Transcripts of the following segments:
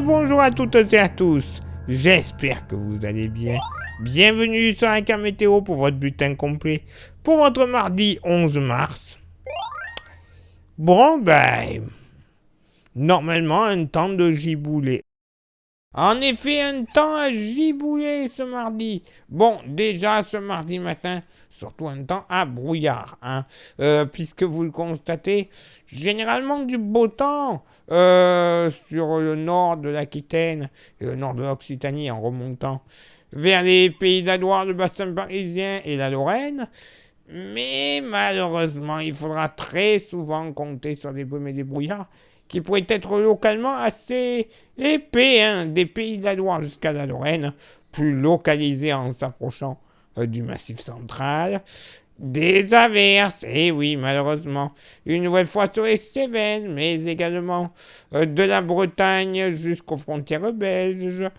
Bonjour à toutes et à tous, j'espère que vous allez bien. Bienvenue sur un cas météo pour votre bulletin complet pour votre mardi 11 mars. Bon normalement un temps de giboulet. En effet, un temps à gibouler ce mardi. Bon, déjà ce mardi matin, surtout un temps à brouillard, puisque vous le constatez, généralement du beau temps sur le nord de l'Aquitaine et le nord de l'Occitanie en remontant vers les pays de la Loire, le bassin parisien et la Lorraine. Mais malheureusement, il faudra très souvent compter sur des brumes et des brouillards qui pourraient être localement assez épais, des pays de la Loire jusqu'à la Lorraine, plus localisés en s'approchant du Massif central. Des averses, et oui, malheureusement, une nouvelle fois sur les Cévennes, mais également de la Bretagne jusqu'aux frontières belges,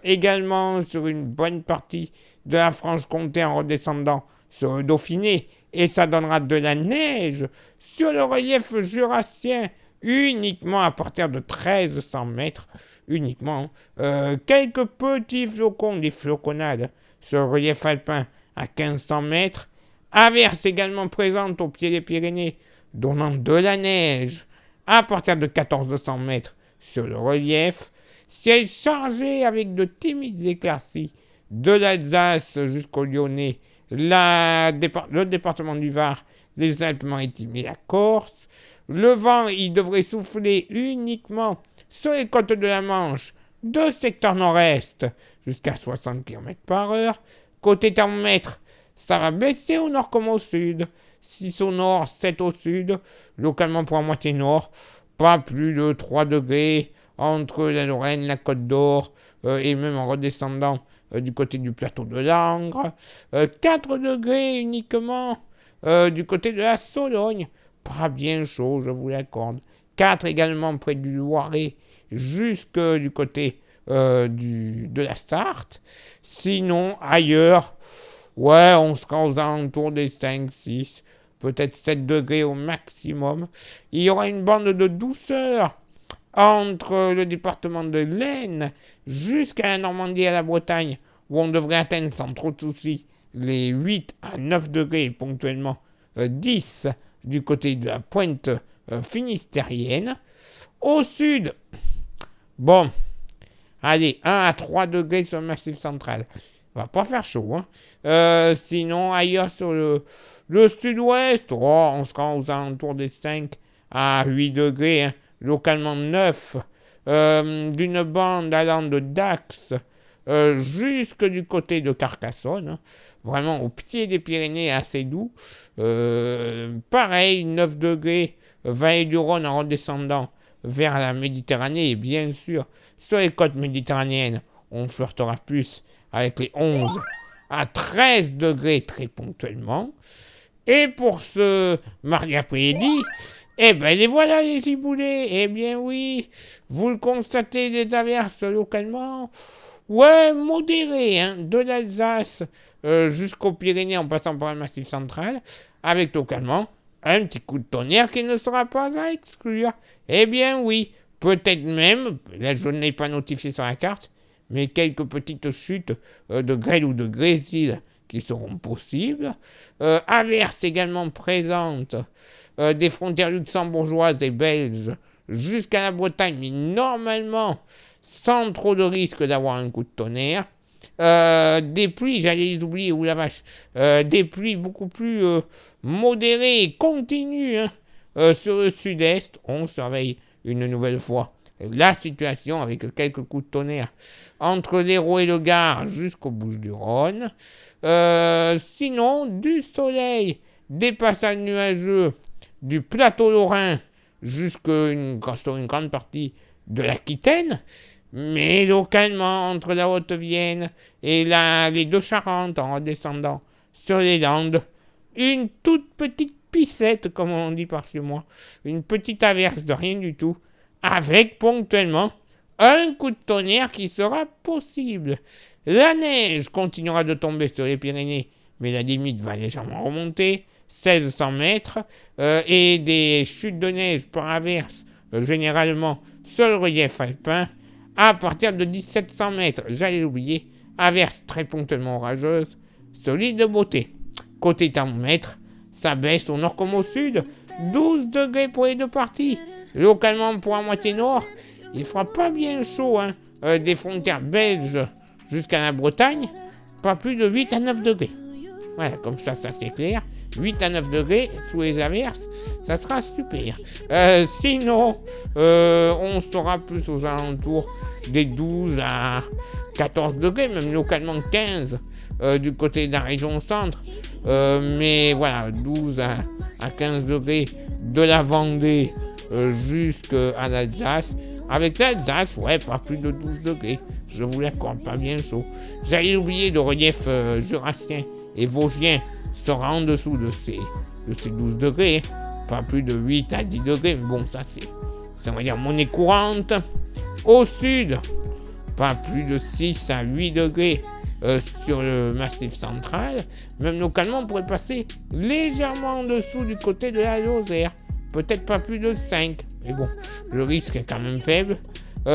également sur une bonne partie de la Franche-Comté en redescendant sur le Dauphiné, et ça donnera de la neige sur le relief jurassien, uniquement à partir de 1300 mètres, uniquement. Quelques petits flocons, des floconnades sur le relief alpin à 1500 mètres, averses également présentes au pied des Pyrénées, donnant de la neige à partir de 1400 mètres sur le relief, ciel chargé avec de timides éclaircies de l'Alsace jusqu'au Lyonnais, le département du Var, les Alpes-Maritimes et la Corse. Le vent, il devrait souffler uniquement sur les côtes de la Manche, de secteur nord-est, jusqu'à 60 km/h. Côté thermomètre, ça va baisser au nord comme au sud. 6 au nord, 7 au sud. Localement pour la moitié nord, pas plus de 3 degrés entre la Lorraine, la Côte d'Or, et même en redescendant du côté du plateau de Langres. 4 degrés uniquement du côté de la Sologne. Pas bien chaud, je vous l'accorde. 4 également près du Loiret, jusque du côté de la Sarthe. Sinon, ailleurs, on sera aux alentours des 5, 6, peut-être 7 degrés au maximum. Il y aura une bande de douceur entre le département de l'Aisne jusqu'à la Normandie et à la Bretagne, où on devrait atteindre sans trop de soucis les 8 à 9 degrés, ponctuellement 10 du côté de la pointe finistérienne. Au sud, 1 à 3 degrés sur le Massif central. Va pas faire chaud, sinon, ailleurs sur le sud-ouest, on sera aux alentours des 5 à 8 degrés, localement 9, d'une bande allant de Dax jusque du côté de Carcassonne, vraiment au pied des Pyrénées, assez doux. Pareil, 9 degrés, vallée du Rhône en redescendant vers la Méditerranée, et bien sûr, sur les côtes méditerranéennes, on flirtera plus avec les 11 à 13 degrés très ponctuellement. Et pour ce mardi après-midi, les voilà les giboulets. Eh bien oui, vous le constatez, des averses localement, modérées, de l'Alsace jusqu'aux Pyrénées en passant par le Massif central, avec localement un petit coup de tonnerre qui ne sera pas à exclure. Eh bien oui, peut-être même, là je ne l'ai pas notifié sur la carte, mais quelques petites chutes de grêle ou de grésil qui seront possibles. Averses également présentes des frontières luxembourgeoises et belges jusqu'à la Bretagne, mais normalement sans trop de risque d'avoir un coup de tonnerre. Des pluies, j'allais les oublier, ou la vache, des pluies beaucoup plus modérées et continues sur le sud-est. On surveille une nouvelle fois la situation avec quelques coups de tonnerre entre l'Hérault et le Gard jusqu'aux Bouches-du-Rhône. Sinon, du soleil, des passages nuageux du plateau lorrain jusqu'à une grande partie de l'Aquitaine, mais localement entre la Haute-Vienne et les Deux-Charentes en redescendant sur les Landes, une toute petite pissette, comme on dit par chez moi, une petite averse de rien du tout, avec ponctuellement un coup de tonnerre qui sera possible. La neige continuera de tomber sur les Pyrénées, mais la limite va légèrement remonter, 1600 mètres, et des chutes de neige par averse, généralement sur le relief alpin, à partir de 1700 mètres. J'allais l'oublier. Averse très ponctuellement orageuse. Solide de beauté. Côté thermomètre, ça baisse au nord comme au sud. 12 degrés pour les deux parties. Localement pour la moitié nord, il fera pas bien chaud. Des frontières belges jusqu'à la Bretagne, pas plus de 8 à 9 degrés. Voilà, comme ça c'est clair. 8 à 9 degrés sous les averses, ça sera super. Sinon, on sera plus aux alentours des 12 à 14 degrés, même localement 15 du côté de la région centre. Mais voilà, 12 à 15 degrés de la Vendée jusqu'à l'Alsace. Avec l'Alsace, ouais, pas plus de 12 degrés. Je vous l'accorde, pas bien chaud. J'allais oublier le relief jurassien et vosgien sera en dessous de ces 12 degrés. Pas plus de 8 à 10 degrés. Mais bon, ça, on va dire, monnaie courante. Au sud, pas plus de 6 à 8 degrés sur le massif central. Même localement, on pourrait passer légèrement en dessous du côté de la Lozère. Peut-être pas plus de 5. Mais bon, le risque est quand même faible.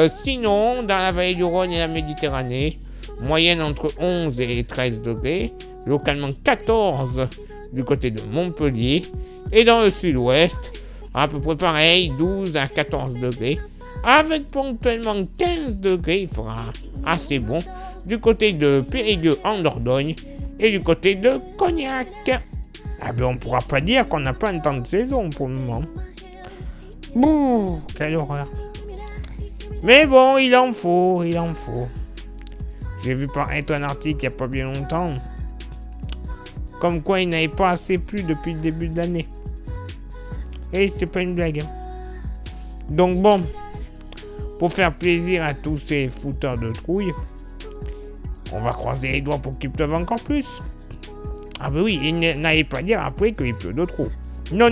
Sinon, dans la vallée du Rhône et la Méditerranée, moyenne entre 11 et 13 degrés. Localement 14 du côté de Montpellier. Et dans le sud-ouest, à peu près pareil, 12 à 14 degrés. Avec ponctuellement 15 degrés, il fera assez bon. Du côté de Périgueux en Dordogne et du côté de Cognac. Ah ben on pourra pas dire qu'on n'a pas un temps de saison pour le moment. Bouh, quelle horreur. Mais bon, il en faut. J'ai vu paraître un article il n'y a pas bien longtemps. Comme quoi il n'avait pas assez plu depuis le début de l'année. Et c'est pas une blague. Donc bon, pour faire plaisir à tous ces fouteurs de trouille, on va croiser les doigts pour qu'il pleuve encore plus. Ah bah oui, et n'allez pas dire après qu'il pleut de trop. Non,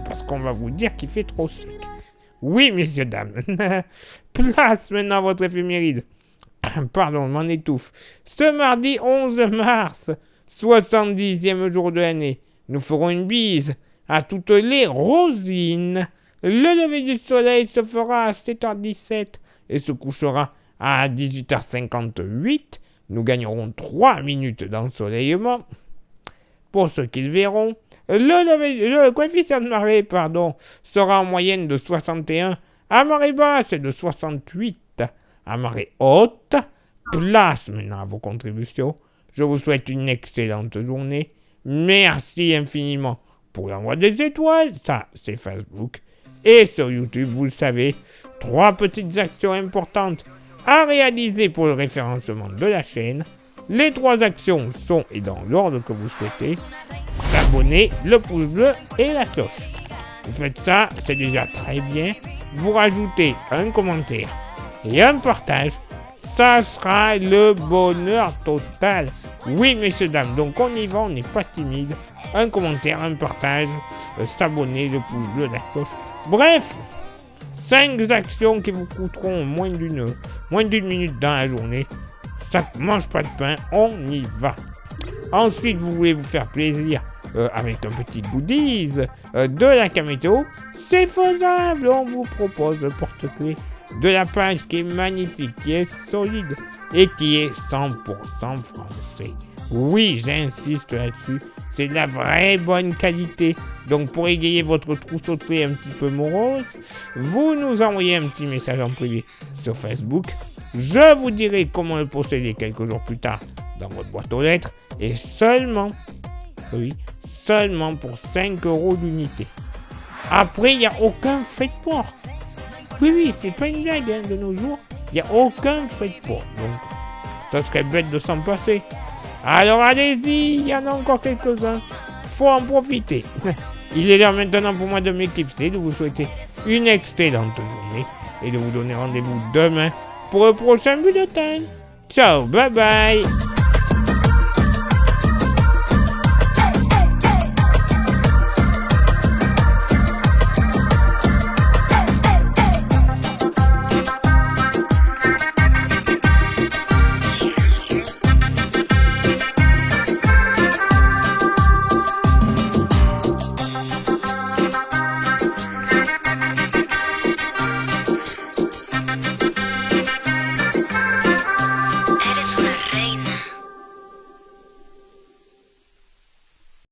parce qu'on va vous dire qu'il fait trop sec. Oui, messieurs, dames. Place maintenant à votre éphéméride. Pardon, je m'en étouffe. Ce mardi 11 mars, 70e jour de l'année, nous ferons une bise à toutes les rosines. Le lever du soleil se fera à 7h17 et se couchera à 18h58. Nous gagnerons 3 minutes d'ensoleillement. Pour ceux qui le verront, le coefficient de marée sera en moyenne de 61 à marée basse et de 68 à marée haute. Place maintenant à vos contributions. Je vous souhaite une excellente journée. Merci infiniment pour l'envoi des étoiles. Ça, c'est Facebook. Et sur YouTube, vous le savez, 3 petites actions importantes à réaliser pour le référencement de la chaîne. Les 3 actions sont, et dans l'ordre que vous souhaitez, s'abonner, le pouce bleu et la cloche. Vous faites ça, c'est déjà très bien. Vous rajoutez un commentaire et un partage. Ça sera le bonheur total. Oui, messieurs, dames, donc on y va, on n'est pas timide. Un commentaire, un partage, s'abonner, le pouce bleu, la cloche. Bref, 5 actions qui vous coûteront moins d'une minute dans la journée. Ça mange pas de pain, on y va. Ensuite, vous voulez vous faire plaisir avec un petit goodies de la Camétéo. C'est faisable, on vous propose le porte-clés de la page qui est magnifique, qui est solide et qui est 100% français. Oui, j'insiste là-dessus, c'est de la vraie bonne qualité. Donc pour égayer votre trousseau de clés un petit peu morose, vous nous envoyez un petit message en privé sur Facebook. Je vous dirai comment le posséder quelques jours plus tard dans votre boîte aux lettres et seulement pour 5 € l'unité. Après, il n'y a aucun frais de port. Oui, c'est pas une blague de nos jours, il n'y a aucun frais de port. Donc, ça serait bête de s'en passer. Alors allez-y, il y en a encore quelques-uns. Faut en profiter. Il est l'heure maintenant pour moi de m'éclipser, de vous souhaiter une excellente journée et de vous donner rendez-vous demain pour le prochain bulletin. Ciao, bye bye.